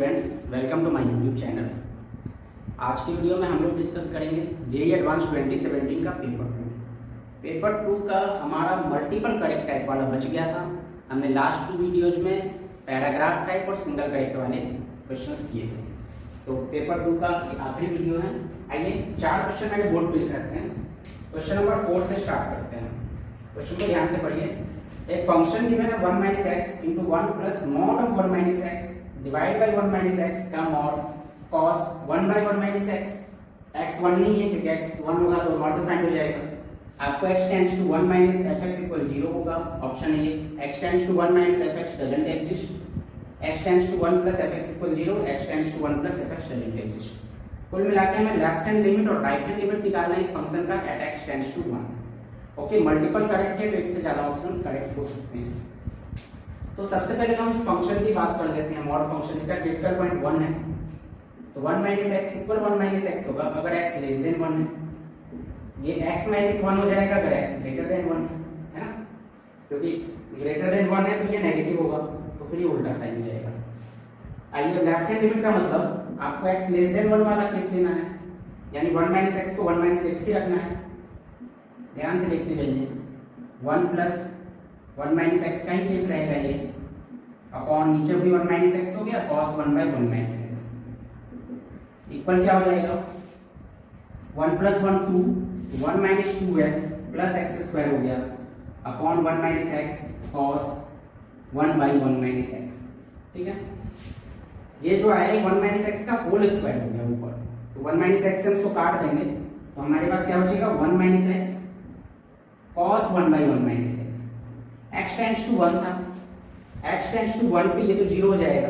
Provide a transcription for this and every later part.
Students, welcome to my YouTube channel. आज की video में हम लोग डिस्कस करेंगे जेईई एडवांस 2017 का पेपर टू का हमारा मल्टीपल करेक्ट टाइप वाला बच गया था। हमने लास्ट 2 वीडियोज में पैराग्राफ टाइप और सिंगल करेक्ट वाले क्वेश्चंस किए थे। तो पेपर टू का ये आखिरी वीडियो है। आइए 4 क्वेश्चन मेरे बोर्ड पे लिख रखते हैं। क्वेश्चन नंबर 4 से स्टार्ट करते हैं। क्वेश्चन को ध्यान से पढ़िए। एक फंक्शन गिवन है 1 - x into 1 plus mod of 1 - x divide by 1 - x का mod cos 1 by 1 - x। x 1 नहीं है क्योंकि x 1 होगा तो नॉट डिफाइंड हो जाएगा। आपको x tends to 1 - fx equal 0 होगा, ऑप्शन है ये। x tends to 1 - fx doesn't exist. x tends to 1 plus fx equal 0, x tends to 1 plus fx doesn't exist. कुल मिला के हमें लेफ्ट हैंड लिमिट और राइट हैंड लिमिट निकालना है इस फंक्शन का at x tends to 1। Okay, multiple correct है तो एक से ज्यादा ऑप्शंस करेक्ट हो सकते हैं। तो सबसे पहले हम इस फंक्शन की बात कर लेते हैं। मॉड फंक्शन, इसका क्रिटिकल पॉइंट 1 है तो 1 - x इक्वल 1 - x होगा अगर x लेस देन 1 है। ये x - 1 हो जाएगा अगर x ग्रेटर देन 1 है ना, क्योंकि ग्रेटर देन 1 है तो ये नेगेटिव होगा तो फिर ये उल्टा साइन हो जाएगा। आइए लेफ्ट हैंड लिमिट का मतलब आपको x लेस देन 1 वाला केस लेना है, यानी 1 - x को 1 - x ही रखना है। ध्यान से देखते जाइए। 1 plus 1 - x का ही केस रहेगा ये, अपॉन नीचे भी 1 - x हो गया cos 1 by 1 - x इक्वल क्या हो जाएगा 1 plus 1 2, 1 - 2x plus x square हो गया upon 1 - x cos 1 by 1 - x। ठीक है, ये जो आया 1 - x का होल स्क्वायर हो गया ऊपर, तो 1 - x से उसको काट देंगे तो हमारे पास क्या हो जाएगा 1 - x cos 1 by 1 - x। x tends to 1 था, x टेंड्स टू 1 पे ये तो 0 हो जाएगा।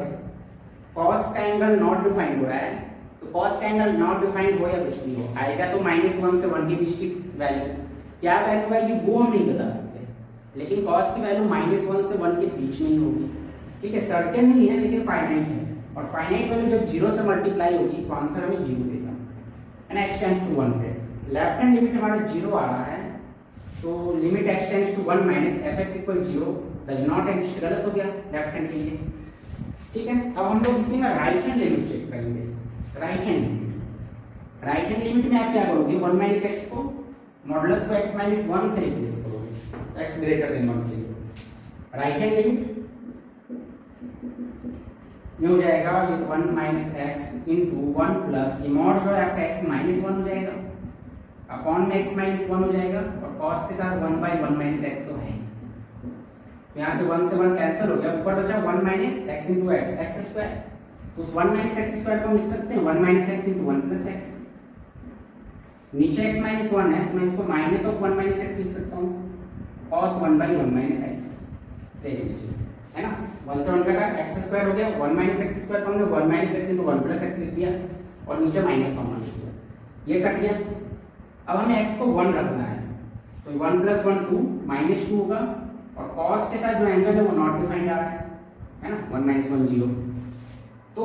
cos का एंगल नॉट डिफाइंड हो रहा है तो cos का एंगल नॉट डिफाइंड हो या कुछ भी हो आएगा तो -1 से 1 के बीच की वैल्यू, क्या वैल्यू आएगी वो हम नहीं बता सकते, लेकिन cos की वैल्यू -1 से 1 के बीच में ही होगी। ठीक है, सर्टेन नहीं है लेकिन फाइनाइट है, और फाइनाइट वैल्यू जब 0 से मल्टीप्लाई होगी तो आंसर हमें 0 देगा, है ना। x टेंड्स टू 1 पे लेफ्ट हैंड लिमिट हमारा 0 आ रहा है तो limit x tends to 1 - fx equal 0 does not exist, गलत हो गया लेफ्ट हैंड के लिए। ठीक है, अब हम लोग इसी में राइट हैंड लिमिट चेक करेंगे। राइट हैंड लिमिट में आप क्या करोगे 1 - x को मॉडुलस को x - 1 से रिप्लेस करोगे x ग्रेटर देन 1 के लिए। राइट हैंड लिमिट में हो जाएगा ये 1 - x इंटू 1 प्लस ये मॉड जो है आपका x - 1 हो जाएगा अपॉन में x - 1 हो जाएगा, और cos के साथ 1 by 1 - x तो है, यहाँ से 1 से 1 कैंसिल हो गया, ऊपर बचा 1 - x into x स्क्वायर। तो उस 1 - x स्क्वायर को हम लिख सकते हैं 1 - x into 1 plus x। नीचे x - 1 है तो मैं इसको माइनस ऑफ 1 - x लिख सकता हूँ cos 1 by 1 - x। देख लीजिए, है ना, 1 से 1 कटा x स्क्वायर हो गया, 1 - x स्क्वायर को हमने 1 - x into 1 plus x लिख दिया और नीचे माइनस कॉमन लिख दिया, ये कट गया। अब हमें x को 1 रखना है तो 1 plus 1 2 -2 होगा, और cos के साथ जो एंगल है वो नॉट डिफाइंड आ रहा है ना, 1 - 1 0। तो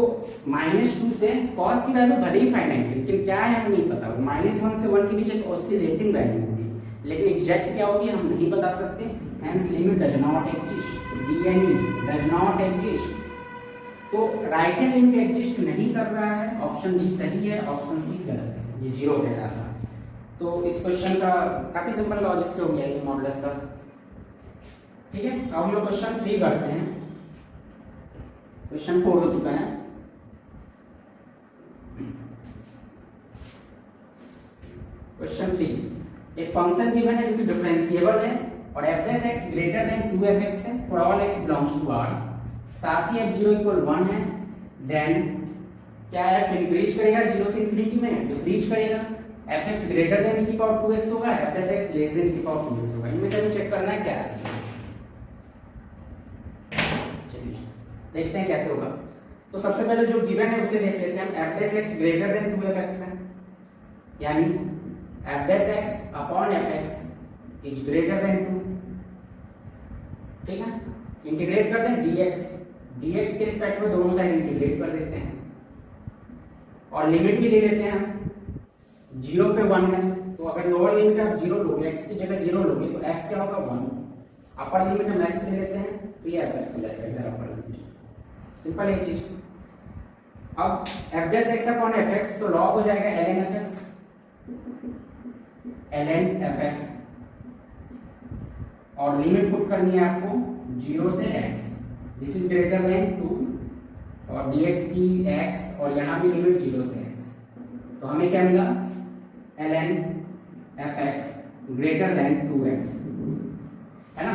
-2 से cos की वैल्यू भले ही फाइनाइट है लेकिन क्या है हमें नहीं पता, वो -1 से 1 के बीच एक ऑसिलेटिंग वैल्यू होगी, लेकिन एग्जैक्ट क्या होगी हम नहीं बता सकते। Hence limit does not exist, DNE does not exist. तो राइट हैंड लिमिट एग्जिस्ट नहीं कर रहा है, ऑप्शन डी सही है, ऑप्शन सी गलत है, ये 0 कह रहा था। तो इस क्वेश्चन का काफी सिंपल लॉजिक से हो गया ये मॉडुलस का। ठीक है, अब हम लोग क्वेश्चन 3 करते हैं। क्वेश्चन 4 हो चुका है। क्वेश्चन 3, एक फंक्शन गिवन है जो कि डिफरेंशिएबल है और f(x) ग्रेटर देन 2f(x) है for all x belongs to R, साथ ही f0 इक्वल 1 है। देन क्या है, f इंक्रीज करेगा 0 से इंफिनिटी में, डिक्रीज करेगा, fx ग्रेटर देन e की पावर 2x होगा, f(x) लेस देन e की पावर 2x होगा। इनमें से हमें चेक करना है क्या सही है। चलिए देखते हैं कैसे होगा। तो सबसे पहले जो गिवन है उसे देख लेते हैं हम। f(x) ग्रेटर देन 2f(x) है, यानी f(x) upon fx is greater then 2। ठीक है, इंटीग्रेट करते हैं dx के रिस्पेक्ट में दोनों साइड इंटीग्रेट कर देते हैं, और लिमिट भी ले लेते हैं हम। 0 पे 1 है तो अगर लोअर लिमिट आप 0 लोगे, x की जगह 0 लोगे तो f क्या होगा 1, अपर लिमिट हम x ले लेते हैं तो ये fx हो जाएगा इधर अपर लिमिट। सिंपल है चीज। अब F dash x upon F x तो लॉग हो जाएगा ln एफ एक्स और लिमिट पुट करनी है आपको 0 से x, this is greater then 2 और dx की x और यहाँ भी लिमिट 0 से x, तो हमें क्या मिला ln F x greater than 2x, है ना,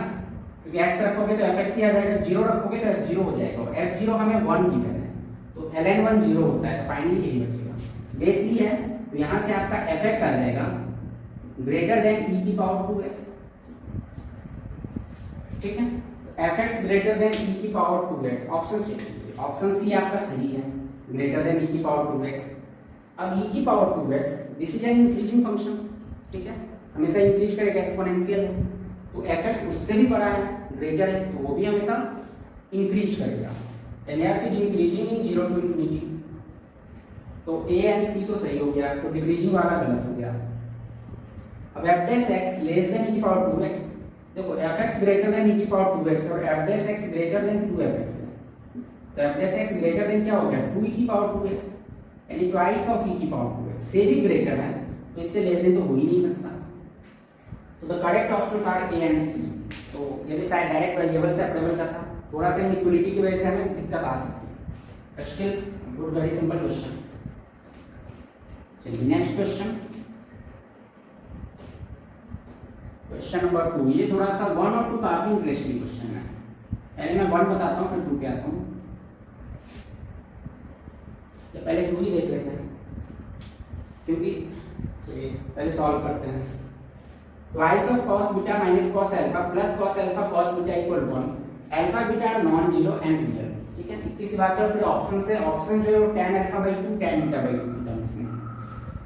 क्योंकि x रखोगे तो fx ही आ जाएगा, 0 रखोगे तो f0 हो जाएगा और f0 हमें 1 गिवन है, तो ln 1 0 होता है, तो फाइनली यही बचेगा, बेस ही है, तो यहाँ से आपका fx आ जाएगा ग्रेटर देन e की पावर 2x, ठीक है, fx ग्रेटर देन e की पावर 2x, ऑप्शन चेक कीजिए, ऑप्शन सी आपका सही है, ग्रेटर देन e की पावर 2x। अब e की power 2x this is an increasing function, ठीक है, हमेशा इंक्रीज करेगा, एक्सपोनेंशियल है, तो fx उससे भी बड़ा है, ग्रेटर है, तो वो भी हमेशा इंक्रीज करेगा, and f is increasing in 0 to infinity, तो a एंड c तो सही हो गया, तो डिक्रीजिंग वाला गलत हो गया। अब f dash x less than e की पावर 2x, देखो fx ग्रेटर देन e की पावर 2x और f dash x greater than 2fx है, तो f dash x greater than क्या हो गया 2e की पावर 2x, यानी ट्वाइस ऑफ e की पावर 2x से भी ग्रेटर है, तो इससे लेस देन तो हो ही नहीं सकता, so the correct options are a and c। तो ये भी शायद डायरेक्ट वेरिएबल से अप्रोवल का था, थोड़ा सा इक्वलिटी की वजह से हमें दिक्कत आ सकती है, still good, very simple question. चलिए नेक्स्ट क्वेश्चन, क्वेश्चन नंबर 2, ये थोड़ा सा 1 और 2 काफी इंटरेस्टिंग क्वेश्चन है, पहले मैं 1 बताता हूँ फिर 2 पे आता हूँ, तो पहले 2 ही देख लेते हैं, क्योंकि चलिए पहले सॉल्व करते हैं। Twice of cos beta minus cos alpha plus cos alpha cos beta equal 1, alpha beta are non zero and real, ठीक है, इतनी सी बात है, फिर ऑप्शन से ऑप्शन जो है वो tan alpha by 2 tan beta by 2 की टर्म्स में,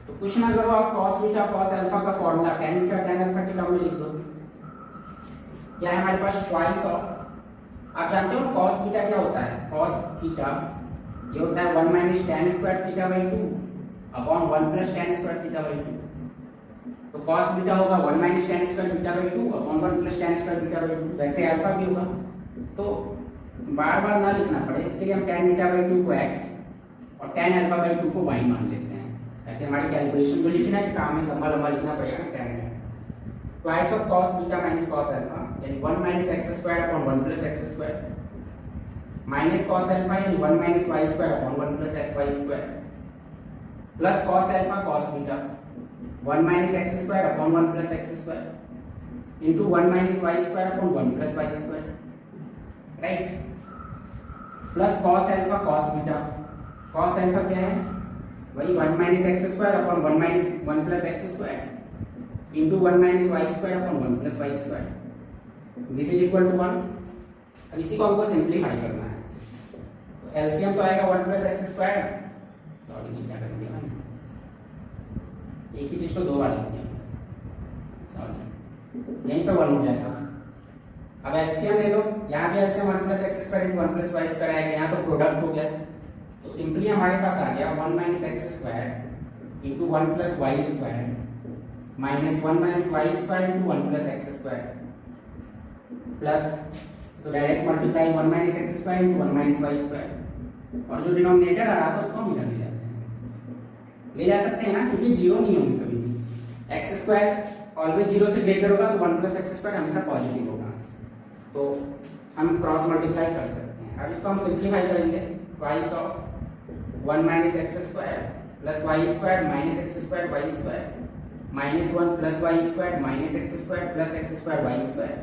तो कुछ ना करो आप cos बीटा cos अल्फा का formula tan beta tan alpha की टर्म में लिख दो, क्या है हमारे पास ट्वाइस ऑफ, आप जानते हो cos बीटा क्या होता है, cos थीटा ये होता है 1 minus tan square theta by 2 upon 1 plus tan square theta by 2, तो cos बीटा होगा 1 minus tan square beta by 2 upon 1 plus tan square beta by 2, वैसे अल्फा भी होगा, तो बार बार ना लिखना पड़े, इसके लिए हम tan बीटा बाई 2 को x और tan अल्फा बाई 2 को y मान लेते हैं, ताकि हमारी कैलकुलेशन जो लिखना है काम में लंबा लंबा लिखना पड़ेगा ना tan है, twice of cos beta minus cos alpha यानी 1 minus x square upon 1 plus x square minus cos alpha यानी 1 minus y square upon 1 plus y square plus cos alpha cos beta 1 minus x square upon 1 plus x square into 1 minus y square upon 1 plus y square, right, plus cos alpha cos beta, cos alpha क्या है वही 1 minus x square upon 1 minus 1 plus x square into 1 minus y square upon 1 plus y square, this is equal to 1। अब इसी को हमको simplify करना है, तो एलसीएम तो आएगा 1 प्लस x स्क्वायर, सॉरी ये क्या कर दिया मैंने, एक ही चीज को 2 बार लिख दिया, सॉरी यहीं पे 1 हो जाएगा। अब एलसीएम ले लो, यहाँ भी LCM 1 plus x square into 1 plus y square आएगा, यहाँ तो प्रोडक्ट हो गया, तो सिंपली हमारे पास आ गया 1 minus x square into 1 plus y square minus 1 minus y square into 1 plus x square plus, तो direct multiply 1 minus x square into 1 minus y square, और जो डिनोमिनेटर आ रहा था उसको हम इधर ले जाते हैं, ले जा सकते हैं ना, क्योंकि जीरो नहीं होगी कभी भी, x स्क्वायर ऑलवेज 0 से ग्रेटर होगा, तो 1 प्लस x स्क्वायर हमेशा पॉजिटिव होगा, तो हम क्रॉस मल्टीप्लाई कर सकते हैं। अब इसको हम सिंप्लीफाई करेंगे, twice of 1 minus x square plus y square minus x square y square minus 1 plus y square minus x square plus x square y square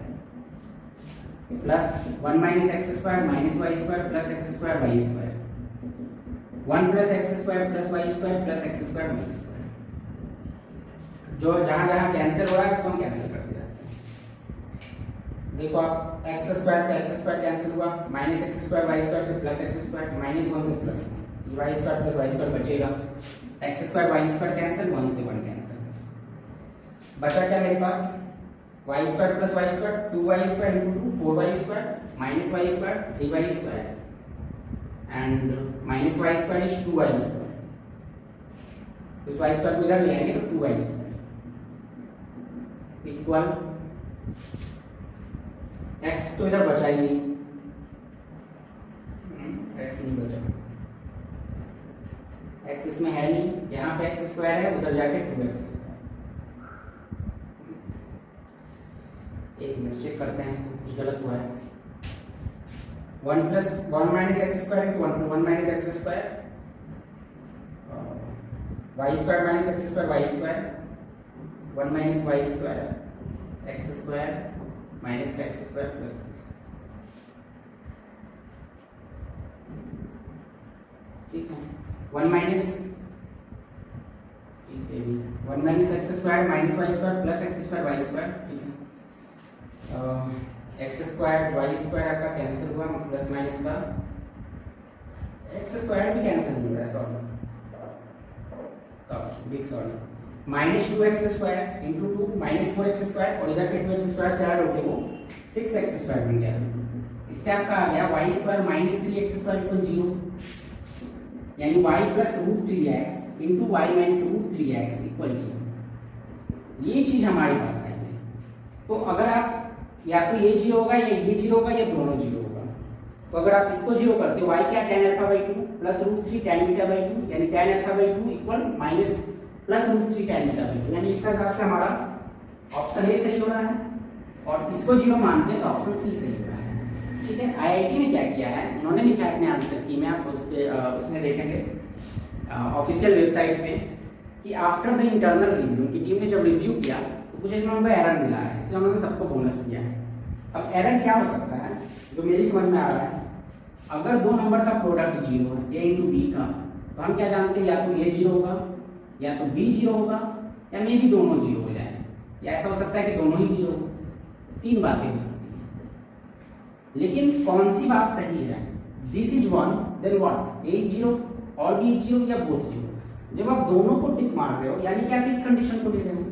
plus 1 minus x square minus y square plus x square y square 1 plus x square plus y square plus x square y square, जो जहां जहां cancel हो रहा है उसको हम cancel करते जाते हैं, देखो आप x स्क्वायर से x स्क्वायर कैंसिल हुआ, minus x square y square से प्लस x स्क्वायर माइनस 1 से plus y square plus y square बचेगा, x square y square cancel, 1 से 1 कैंसिल, बचा क्या मेरे पास y square plus y square 2y square into 4y square minus y square 3y square and minus y square is 2y square, इस y square को इधर ले आएंगे तो 2y स्क्वायर इक्वल x तो इधर बचा ही नहीं, x नहीं बचा, एक्स इसमें है नहीं, यहाँ पे एक्स स्क्वायर है, उधर जाके 2x। एक मिनट चेक करते हैं इसको, कुछ गलत हुआ है। 1 plus 1 minus x square 1 minus x square, y square minus x square y square, 1 minus y square x square minus x square plus x. ठीक है, 1 minus 1 minus x square minus y square plus x square y square. ठीक है, x square y square आपका cancel हुआ, plus minus का x square भी cancel हो रहा है, sorry big sorry. Minus 2x square into 2 minus 4x square, और इधर के 2x स्क्वायर से ऐड होके वो 6x स्क्वायर बन गया। इससे आपका आ गया y square minus 3x square equal 0, यानी y plus root 3x into y minus root 3x equal 0। ये चीज हमारे पास है। तो अगर आप या तो ये 0 होगा या ये 0 होगा या दोनों 0 होगा, तो अगर आप इसको 0 करते हो, y क्या tan alpha by 2 plus root 3 tan beta by 2, यानी tan alpha by 2 equal minus plus root 3 tan beta by 2, यानी इस हिसाब से हमारा ऑप्शन ए सही हो रहा है, और इसको 0 मानते हैं तो ऑप्शन सी सही हो रहा है। ठीक है, आईआईटी ने क्या किया है, उन्होंने लिखा है अपने आंसर की में, आप उसमें देखेंगे ऑफिशियल वेबसाइट पे कि आफ्टर द इंटरनल रिव्यू, उनकी टीम ने जब रिव्यू किया तो कुछ इसमें उनको एरर मिला है, इसलिए उन्होंने सबको बोनस दिया है। अब एरर क्या हो सकता है जो मेरी समझ में आ रहा है, अगर दो नंबर का प्रोडक्ट 0 है a इंटू बी का, तो हम क्या जानते हैं, या तो a 0 होगा या तो b 0 होगा, या मे भी दोनों 0 हो जाए, या ऐसा हो सकता है कि दोनों ही 0 हो। 3 बातें हो सकती हैं, लेकिन कौन सी बात सही है, this is 1 then what, a 0 और b 0 या बोथ 0। जब आप दोनों को टिक मार रहे हो, यानी कि आप इस कंडीशन को ले रहे हो,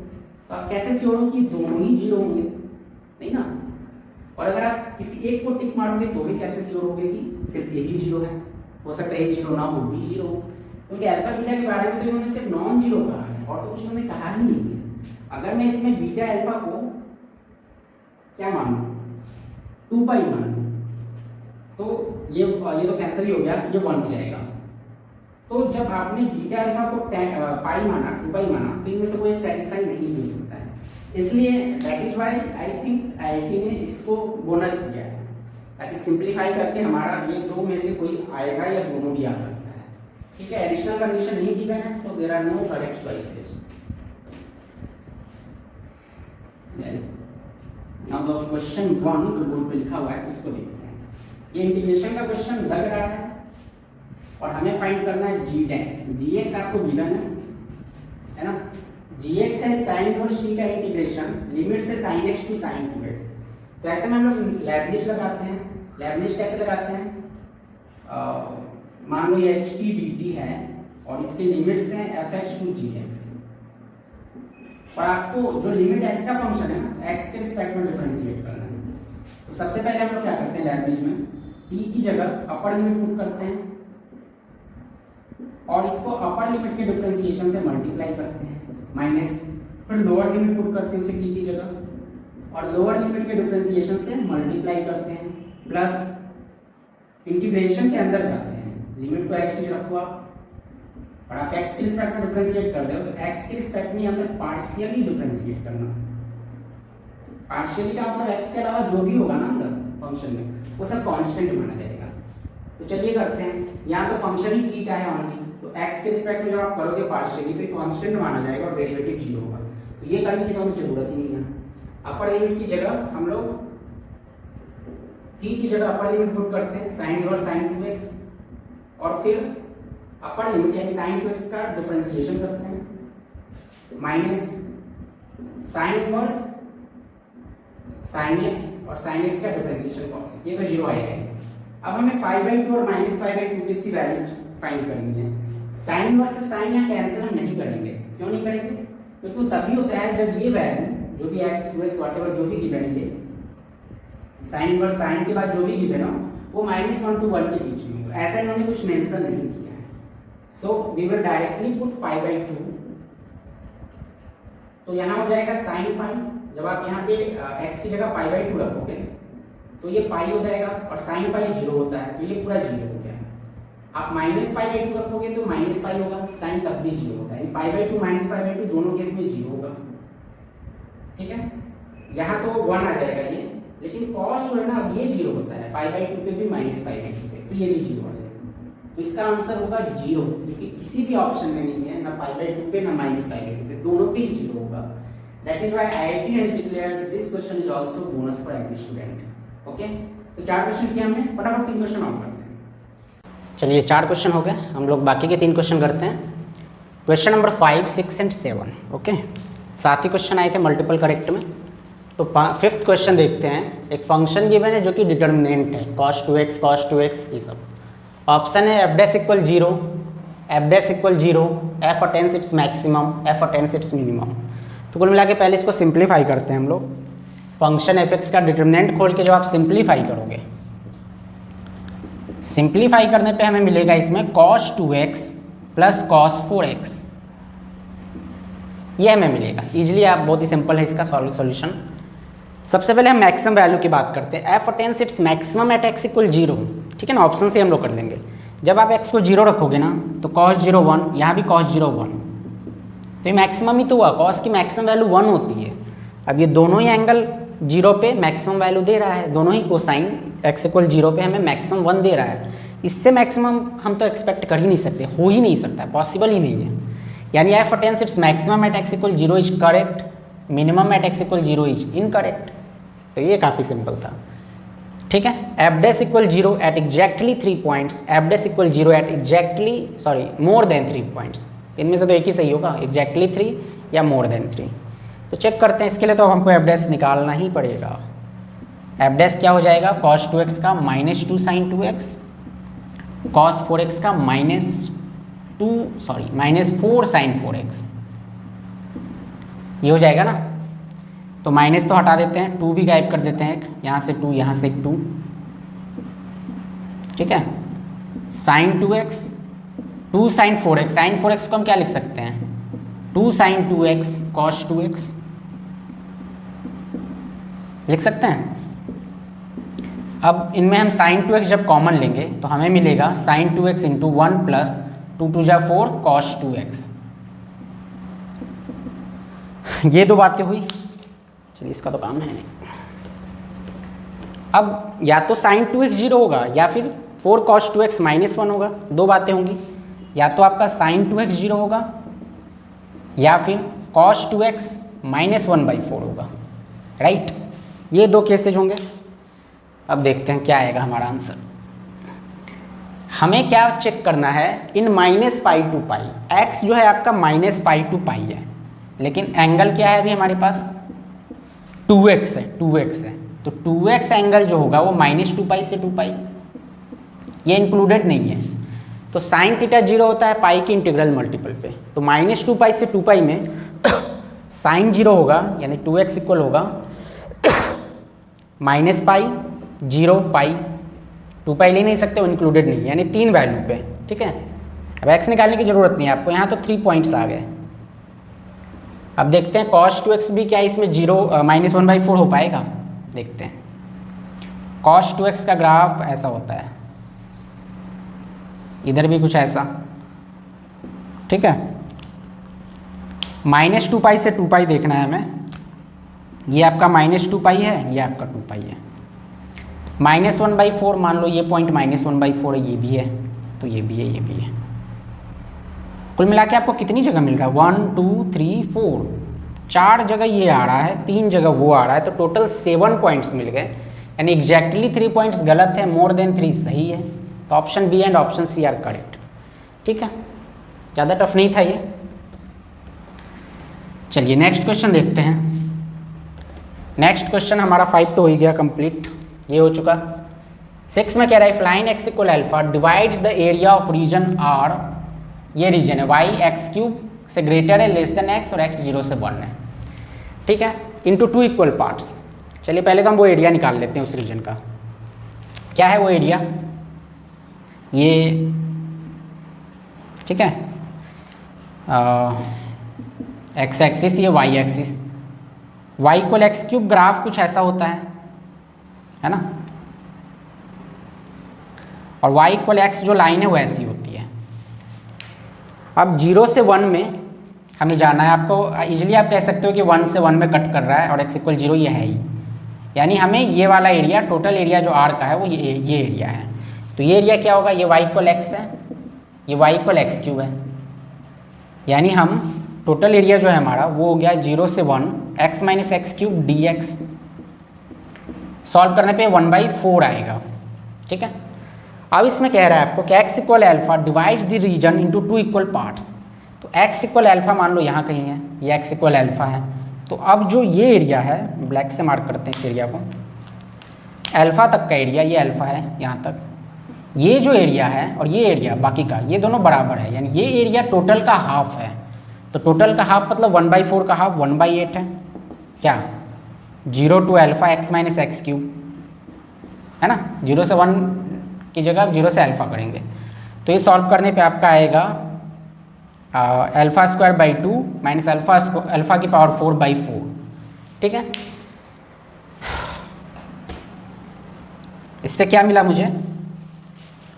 तो आप कैसे श्योर हो कि दोनों ही 0 होंगे, नहीं ना। और अगर आप किसी एक को टिक मारोगे तो भी कैसे श्योर होगे कि सिर्फ एक ही 0 है, हो सकता है a 0 ना हो b 0 हो, क्योंकि अल्फा बीटा के बारे में तो इन्होंने सिर्फ नॉन 0 कहा है और तो कुछ उन्होंने कहा ही नहीं है। अगर मैं इसमें बीटा अल्फा को क्या मान लूं, 2 पाई मान लूं, तो ये तो कैंसिल ही हो गया, ये 1 हो जाएगा। तो जब आपने बीटा अल्फा को पाई माना, 2 पाई माना, तो इनमें से कोई एक सेटिस्फाई नहीं हो सकता है, इसलिए that is why I think IIT ने इसको बोनस दिया है, ताकि सिंपलीफाई करके हमारा ये दो में से कोई आएगा या दोनों भी आ सकता है। ठीक है, एडिशनल कंडीशन नहीं गिवन है, so there are no correct choices. Now the question 1 जो बोर्ड पे लिखा हुआ है उसको देखते हैं। ये इंटीग्रेशन का क्वेश्चन लग रहा है और हमें फाइंड करना है gx आपको गिवन है ना। gx है sin इनवर्स t का इंटीग्रेशन, लिमिट से sin x to sin 2x। तो ऐसे में हम लोग लेबनिज लगाते हैं। लेबनिज कैसे लगाते हैं, मान लो ये h t dt है और इसके लिमिट्स हैं fx टू gx, और आपको जो लिमिट x का फंक्शन है ना, x के रिस्पेक्ट में डिफरेंशिएट करना है। तो सबसे पहले हम लोग क्या करते हैं, लेबनिज में t की जगह अपर लिमिट पुट करते हैं और इसको अपर लिमिट के डिफरेंशिएशन से मल्टीप्लाई करते हैं, माइनस, फिर लोअर लिमिट पुट करते हैं उसे t की जगह और लोअर लिमिट के डिफरेंशिएशन से मल्टीप्लाई करते हैं, प्लस इंटीग्रेशन के अंदर जाते हैं, लिमिट को x t रखो आप और आप x के रिस्पेक्ट में डिफरेंशिएट कर रहे हो, तो x के रिस्पेक्ट में अंदर पार्शियली डिफरेंशिएट करना। पार्शियली का मतलब x के अलावा जो भी होगा ना अंदर फंक्शन में वो सब कांस्टेंट माना जाएगा। तो चलिए करते हैं, यहाँ तो फंक्शन ही t का है ओनली, तो x के रिस्पेक्ट में जब आप करोगे पार्शियली तो ये कांस्टेंट माना जाएगा और डेरिवेटिव 0 होगा। तो ये करने की तो हमें जरूरत ही नहीं है। अपर लिमिट की जगह हम लोग t की जगह अपर लिमिट पुट करते हैं sin इनवर्स sin 2x, और फिर अपर लिमिट यानी sin 2x का डिफरेंशिएशन करते हैं, minus sin inverse sin x और sin x का डिफरेंशिएशन cos x, ये तो 0 आएगा। अब हमें π/2 और -π/2 की इसकी वैल्यू फाइंड करनी है। sin इनवर्स से sin यहाँ कैंसिल हम नहीं करेंगे, क्यों नहीं करेंगे, क्योंकि वो तभी होता है जब ये वैल्यू जो भी x 2x व्हाटएवर जो भी गिवन है, sin इनवर्स sin के बाद जो भी गिवन हो वो -1 to 1 के बीच में हो, ऐसा इन्होंने कुछ मेंशन नहीं किया है। So we will directly put π/2, तो यहाँ हो जाएगा sin π, जब आप यहाँ पे x की जगह π/2 रखोगे तो ये पाई हो जाएगा और sin पाई 0 होता है, तो ये पूरा 0 हो गया। आप -π/2 रखोगे तो -π होगा, साइन तब भी 0 होगा, यानी π/2 -π/2 दोनों केस में 0 होगा। ठीक है, यहाँ तो 1 आ जाएगा ये, लेकिन कॉस जो है ना अब ये 0 होता है, π/2 पे भी -π/2 पे, तो ये भी 0 आ जाएगा। तो इसका आंसर होगा 0, जो कि किसी भी ऑप्शन में नहीं है, ना π/2 पे ना -π/2 पे, दोनों पे ही 0 होगा। That is why IIT has declared this question is also bonus for every student. Okay, तो 4 क्वेश्चन किए हमने, फटाफट 3 क्वेश्चन और करते हैं। चलिए 4 क्वेश्चन हो गए, हम लोग बाकी के 3 क्वेश्चन करते हैं। Question number 5, 6 and 7। Okay, 7 he question आए थे मल्टीपल करेक्ट में। तो 5th क्वेश्चन देखते हैं। एक फंक्शन गिवन है जो कि डिटर्मिनेंट है, cos 2x ये सब। ऑप्शन है f' = 0, f' = 0, f attains its maximum, f attains it's minimum. तो कुल मिला के पहले इसको सिंप्लीफाई करते हैं हम लोग। फंक्शन f(x) का डिटर्मिनेंट खोल के जब आप सिंप्लीफाई करोगे, सिंप्लीफाई करने पे हमें मिलेगा इसमें cos 2x + cos 4x, ये हमें मिलेगा इजीली। आप बहुत ही सिंपल है इसका सॉल्यूशन। सबसे पहले हम मैक्सिमम वैल्यू की बात करते हैं। f attains its maximum at x = 0, ठीक है ना, ऑप्शन से हम लोग कर लेंगे। जब आप x को 0 रखोगे ना तो cos 0 1, यहाँ भी cos 0 1, तो ये मैक्सिमम ही तो हुआ, cos की मैक्सिमम वैल्यू 1 होती है। अब ये दोनों ही एंगल 0 पे मैक्सिमम वैल्यू दे रहा है, दोनों ही कोसाइन x = 0 पे हमें मैक्सिमम 1 दे रहा है। इससे मैक्सिमम हम तो एक्सपेक्ट कर ही नहीं सकते, हो ही नहीं सकता, पॉसिबल ही नहीं है। यानी f attains its maximum at x = 0 is correct, minimum at x = 0 is incorrect. तो ये काफ़ी सिंपल था, ठीक है। f' = 0 at exactly 3 points, f' = 0 at exactly more than 3 points. इनमें से तो एक ही सही होगा, एग्जैक्टली 3 या मोर देन 3। तो चेक करते हैं, इसके लिए तो हमको f' निकालना ही पड़ेगा। f' क्या हो जाएगा, cos 2x का -2 sin 2x, cos 4x का -4 sin 4x, ये हो जाएगा ना। तो माइनस तो हटा देते हैं, 2 भी गायब कर देते हैं, यहाँ से 2, यहाँ से 2, ठीक है। sin 2x, 2 sin 4x, sin 4x को हम क्या लिख सकते हैं, 2 sin 2x cos 2x लिख सकते हैं। अब इनमें हम sin 2x जब कॉमन लेंगे तो हमें मिलेगा sin 2x × 1 + 2 × 4 cos 2x। ये 2 बातें हुई। चलिए इसका तो काम है नहीं। अब या तो sin 2x 0 होगा या फिर 4 cos 2x -1 होगा, 2 बातें होंगी। या तो आपका sin 2x 0 होगा या फिर cos 2x -1/4 होगा, राइट। ये 2 केसेज होंगे। अब देखते हैं क्या आएगा हमारा आंसर। हमें क्या चेक करना है, इन -π to π, x जो है आपका -π to π है, लेकिन एंगल क्या है अभी हमारे पास 2x है, 2x है। तो 2x एंगल जो होगा वो -2π से 2π, ये इंक्लूडेड नहीं है। तो sin थीटा 0 होता है पाई की इंटीग्रल मल्टीपल पे, तो -2π से 2π में sin 0 होगा, यानी 2x इक्वल होगा -π 0 π, 2π ले नहीं सकते, वो इंक्लूडेड नहीं, यानी 3 वैल्यू पे, ठीक है। अब x निकालने की ज़रूरत नहीं है आपको, यहाँ तो 3 पॉइंट्स आ गए। अब देखते हैं cos 2x भी क्या इसमें -1/4 हो पाएगा, देखते हैं। cos 2x का ग्राफ ऐसा होता है, इधर भी कुछ ऐसा, ठीक है। -2π से 2π देखना है हमें, ये आपका -2π है, ये आपका 2π है। -1/4 मान लो, ये पॉइंट -1/4 है, ये भी है, तो ये भी है, ये भी है। कुल मिला के आपको कितनी जगह मिल रहा है, 1 2 3 4, 4 जगह ये आ रहा है, 3 जगह वो आ रहा है, तो टोटल 7 पॉइंट्स मिल गए। यानी एग्जैक्टली 3 पॉइंट्स गलत है, मोर देन 3 सही है। तो option B and option C are correct, ठीक है। ज़्यादा टफ नहीं था ये। चलिए नेक्स्ट क्वेश्चन देखते हैं। नेक्स्ट क्वेश्चन हमारा 5 तो हो ही गया कंप्लीट, ये हो चुका। 6 में कह रहा है if line x = alpha divides the area of region R, ये रीजन है y x³ से ग्रेटर है, लेस देन x, और x 0 से 1 है, ठीक है, इनटू 2 इक्वल पार्ट्स। चलिए पहले तो हम वो एरिया निकाल लेते हैं उस रीजन का। क्या है वो एरिया, ये, ठीक है, x एक्सिस, ये y axis, y = x³ graph कुछ ऐसा होता है ना। और y इक्वल एक्स जो लाइन है वो ऐसी होती है। अब 0 से 1 में हमें जाना है, आपको इजीली आप कह सकते हो कि 1 से 1 में कट कर रहा है और x इक्वल 0 ये है ही, यानी हमें ये वाला एरिया, टोटल एरिया जो r का है वो ये एरिया है। तो ये एरिया क्या होगा, ये y इक्वल एक्स है, ये y इक्वल एक्स क्यूब है, यानी हम टोटल एरिया जो है हमारा वो हो गया 0 से 1 x minus x cube D x. Solve करने पे 1/4 आएगा। ठीक है, अब इसमें कह रहा है आपको कि x equal alpha divides the region into 2 equal parts. तो x इक्वल एल्फा मान लो यहाँ कहीं है, ये x इक्वल एल्फा है। तो अब जो ये एरिया है, ब्लैक से मार्क करते हैं इस एरिया को, एल्फा तक का एरिया, ये एल्फा है यहाँ तक, ये जो एरिया है और ये एरिया बाकी का, ये दोनों बराबर है, यानी ये एरिया टोटल का हाफ है। तो टोटल का हाफ मतलब 1/4 का हाफ 1/8 है। क्या, 0 to alpha x minus x cube है ना, 0 से 1 की जगह आप 0 से अल्फ़ा करेंगे। तो ये सॉल्व करने पे आपका आएगा α²/2 माइनस अल्फ़ा की पावर 4/4। ठीक है, इससे क्या मिला मुझे,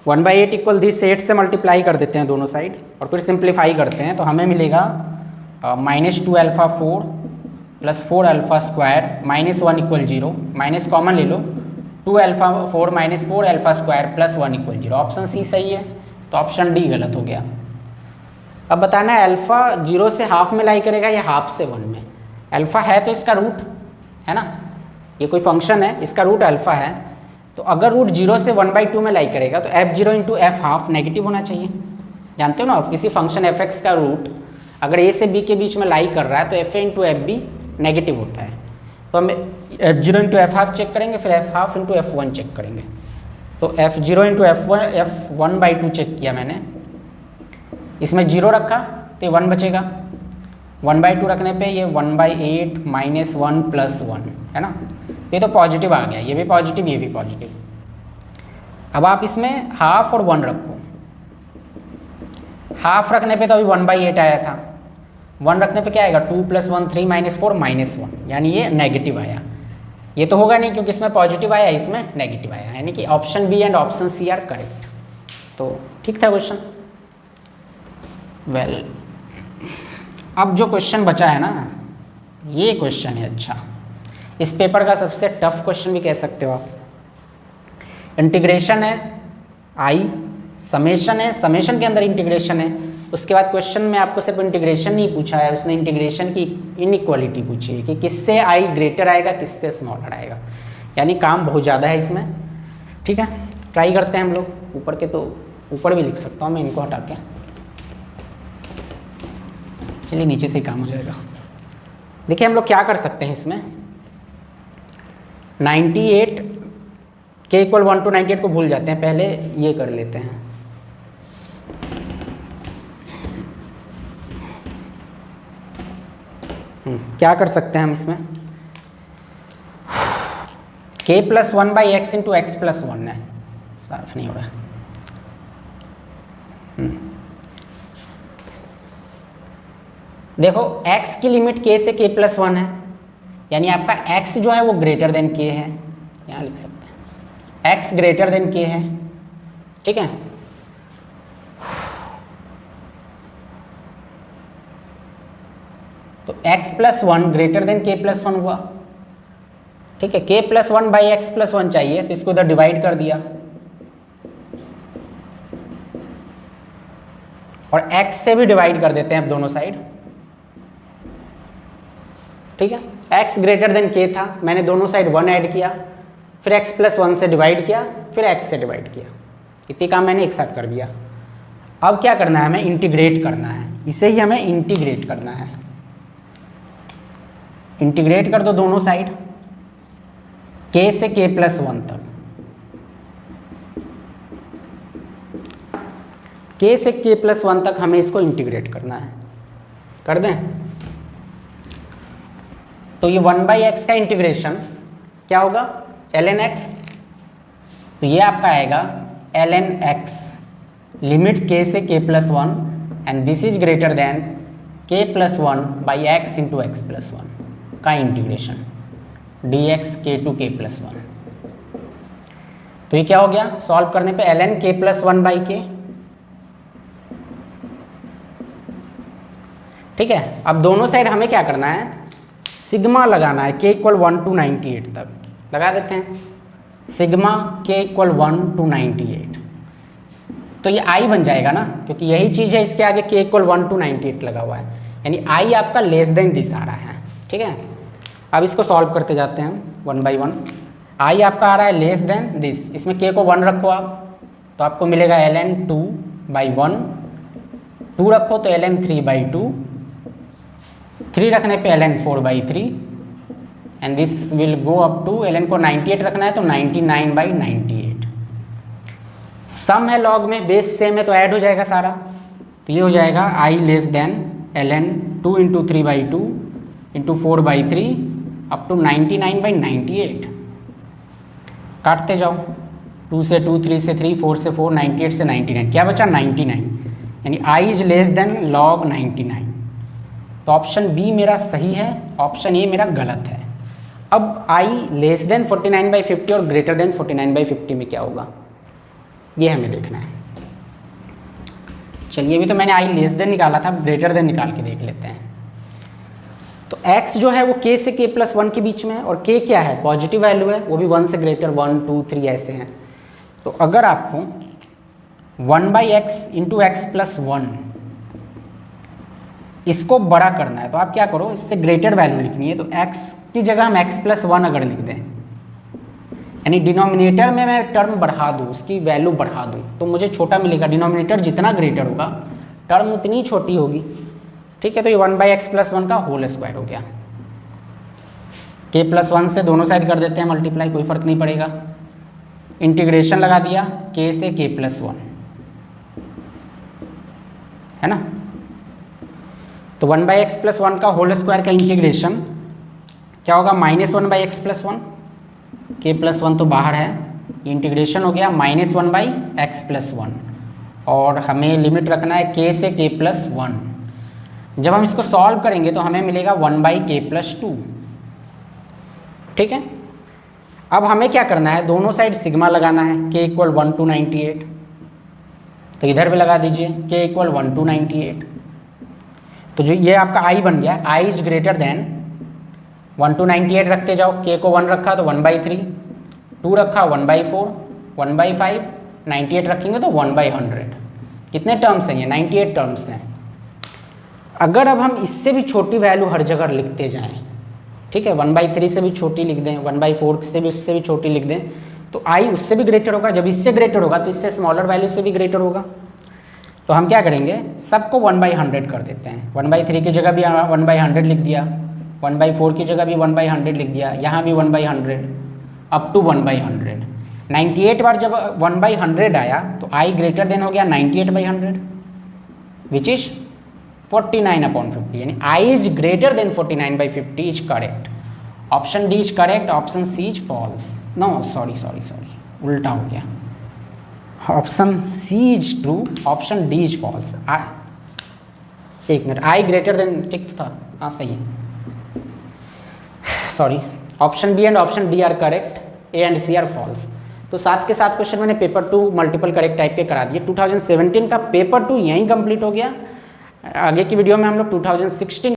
1/8 इक्वल दिस 8 से मल्टीप्लाई कर देते हैं दोनों साइड और फिर सिंप्लीफाई करते हैं, तो हमें मिलेगा -2α4 + 4α² -1 इक्वल 0, माइनस कॉमन ले लो, 2α4 - 4α² + 1 इक्वल 0। ऑप्शन सी सही है, तो ऑप्शन डी गलत हो गया। अब बताना है अल्फ़ा 0 से हाफ में लाई करेगा या हाफ से 1 में। अल्फ़ा है तो इसका रूट है ना, ये कोई फंक्शन है, इसका रूट अल्फ़ा है, तो अगर रूट 0 से 1/2 में लाई करेगा तो f0 × f½ नेगेटिव होना चाहिए। जानते हो ना, किसी फंक्शन f(x) का रूट अगर a से b के बीच में लाई कर रहा है तो fa × fb नेगेटिव होता है। तो हम f0 × f½ चेक करेंगे, फिर f½ × f1 चेक करेंगे। तो f0 × f1/2 चेक किया मैंने, इसमें 0 रखा तो ये 1 बचेगा, 1/2 रखने पे ये 1/8 - 1 + 1 है ना, ये तो पॉजिटिव आ गया, ये भी पॉजिटिव ये भी पॉजिटिव। अब आप इसमें हाफ और 1 रखो, हाफ रखने पे तो अभी 1/8 आया था, 1 रखने पे क्या आएगा, 2 + 1 3 - 4 -1, यानी ये नेगेटिव आया। ये तो होगा नहीं क्योंकि इसमें पॉजिटिव आया, इसमें नेगेटिव आया, यानी कि option B and option C are correct. तो ठीक था क्वेश्चन। वेल, अब जो क्वेश्चन बचा है ना, ये क्वेश्चन है अच्छा, इस पेपर का सबसे टफ क्वेश्चन भी कह सकते हो आप। इंटीग्रेशन है आई, समेशन है, समेशन के अंदर इंटीग्रेशन है। उसके बाद क्वेश्चन में आपको सिर्फ इंटीग्रेशन नहीं पूछा है, उसने इंटीग्रेशन की इनइक्वालिटी पूछी है कि किससे आई ग्रेटर आएगा, किससे स्मॉलर आएगा, यानी काम बहुत ज़्यादा है इसमें। ठीक है, ट्राई करते हैं हम लोग। ऊपर के तो ऊपर भी लिख सकता हूँ मैं, इनको हटा के, चलिए नीचे से ही काम हो जाएगा। देखिए हम लोग क्या कर सकते हैं इसमें, 98 k = 1 to 98 को भूल जाते हैं, पहले ये कर लेते हैं। क्या कर सकते हैं हम इसमें, k + 1/x × x + 1 है, साफ नहीं हो रहा। देखो x की लिमिट k से k + 1 है, यानी आपका x जो है वो ग्रेटर देन k है, यहाँ लिख सकते हैं x ग्रेटर देन k है। ठीक है, तो x + 1 ग्रेटर देन k + 1 हुआ। ठीक है, k + 1/x + 1 चाहिए, तो इसको इधर डिवाइड कर दिया और x से भी डिवाइड कर देते हैं अब दोनों साइड। ठीक है, x ग्रेटर देन k था, मैंने दोनों साइड 1 ऐड किया, फिर x + 1 से डिवाइड किया, फिर x से डिवाइड किया, इतनी काम मैंने एक साथ कर दिया। अब क्या करना है, हमें इंटीग्रेट करना है, इसे ही हमें इंटीग्रेट करना है। इंटीग्रेट कर दो दोनों साइड, k से k + 1 तक, k से k + 1 तक हमें इसको इंटीग्रेट करना है। कर दें, तो ये 1/x का इंटीग्रेशन क्या होगा, ln x, तो ये आपका आएगा ln x लिमिट k से k + 1 and this is greater then k + 1/x × x + 1 का integration dx k to k + 1। तो ये क्या हो गया, सॉल्व करने पे ln k प्लस 1/k। ठीक है, अब दोनों साइड हमें क्या करना है, सिग्मा लगाना है, k इक्वल 1 to 98 तक लगा देते हैं। सिग्मा k इक्वल 1 to 98, तो ये i बन जाएगा ना, क्योंकि यही चीज़ है, इसके आगे k इक्वल 1 to 98 लगा हुआ है, यानी i आपका लेस देन दिस आ रहा है। ठीक है, अब इसको सॉल्व करते जाते हैं 1 by 1। i आपका आ रहा है लेस देन दिस, इसमें k को 1 रखो आप, तो आपको मिलेगा ln 2/1, 2 रखो तो ln 3/2, 3 रखने पे ln 4/3, and this will go up to, ln को 98 रखना है तो 99/98। सम है लॉग में, बेस सेम है तो ऐड हो जाएगा सारा, तो ये हो जाएगा i less than ln 2 × 3/2 × 4/3 up to 99/98। काटते जाओ, 2 से 2, 3 से 3, 4 से 4, 98 से 99, क्या बचा 99, यानी i is less than log 99। तो ऑप्शन बी मेरा सही है, ऑप्शन ए मेरा गलत है। अब i लेस देन 49/50 और ग्रेटर देन 49/50 में क्या होगा, ये हमें देखना है। चलिए, अभी तो मैंने i लेस देन निकाला था, ग्रेटर देन निकाल के देख लेते हैं। तो x जो है वो k से k प्लस 1 के बीच में है, और k क्या है, पॉजिटिव वैल्यू है, वो भी 1 से ग्रेटर, 1, 2, 3 ऐसे हैं। तो अगर आपको 1/x × x प्लस 1 इसको बड़ा करना है, तो आप क्या करो, इससे ग्रेटर वैल्यू लिखनी है, तो x की जगह हम x प्लस 1 अगर लिख दें, यानी डिनोमिनेटर में मैं टर्म बढ़ा दूँ, उसकी वैल्यू बढ़ा दूँ, तो मुझे छोटा मिलेगा। डिनोमिनेटर जितना ग्रेटर होगा टर्म उतनी छोटी होगी। ठीक है, तो ये 1/x प्लस 1 का होल स्क्वायर हो गया। k प्लस 1 से दोनों साइड कर देते हैं मल्टीप्लाई, कोई फर्क नहीं पड़ेगा। इंटीग्रेशन लगा दिया k से k प्लस 1, है ना। तो 1/x प्लस 1 का होल स्क्वायर का इंटीग्रेशन क्या होगा, -1/x प्लस 1, k प्लस 1 तो बाहर है, इंटीग्रेशन हो गया -1/x प्लस 1, और हमें लिमिट रखना है k से k प्लस 1। जब हम इसको सॉल्व करेंगे तो हमें मिलेगा 1/k प्लस 2। ठीक है, अब हमें क्या करना है, दोनों साइड सिग्मा लगाना है, k इक्वल 1 to 98, तो इधर भी लगा दीजिए k इक्वल 1 to 98। तो जो ये आपका i बन गया, i is greater then 1 to 98 रखते जाओ, k को 1 रखा तो 1/3, 2 रखा 1/4, 1/5, 98 रखेंगे तो 1/100। कितने टर्म्स हैं ये, 98 टर्म्स हैं। अगर अब हम इससे भी छोटी वैल्यू हर जगह लिखते जाएं, ठीक है, 1/3 से भी छोटी लिख दें, 1/4 से भी उससे भी छोटी लिख दें, तो i उससे भी ग्रेटर होगा। जब इससे ग्रेटर होगा तो इससे स्मॉलर वैल्यू से भी ग्रेटर होगा। तो हम क्या करेंगे, सबको 1/100 कर देते हैं। 1/3 की जगह भी 1/100 लिख दिया, 1/4 की जगह भी 1/100 लिख दिया, यहाँ भी 1/100, अप टू 1/100। 98 बार जब 1/100 आया तो i ग्रेटर देन हो गया 98/100, विच इज 49/50, यानी i is greater than 49/50 is correct. Option D is correct, option C is false. No sorry, उल्टा हो गया। Option C is true, option D is false. एक मिनट, i ग्रेटर देन ठीक तो था, हाँ सही है, sorry. Option B and option D are correct, A and C are false. तो साथ के साथ क्वेश्चन मैंने पेपर 2 मल्टीपल करेक्ट टाइप के करा दिए। 2017 का पेपर 2 यहीं कंप्लीट हो गया। आगे की वीडियो में हम लोग 2016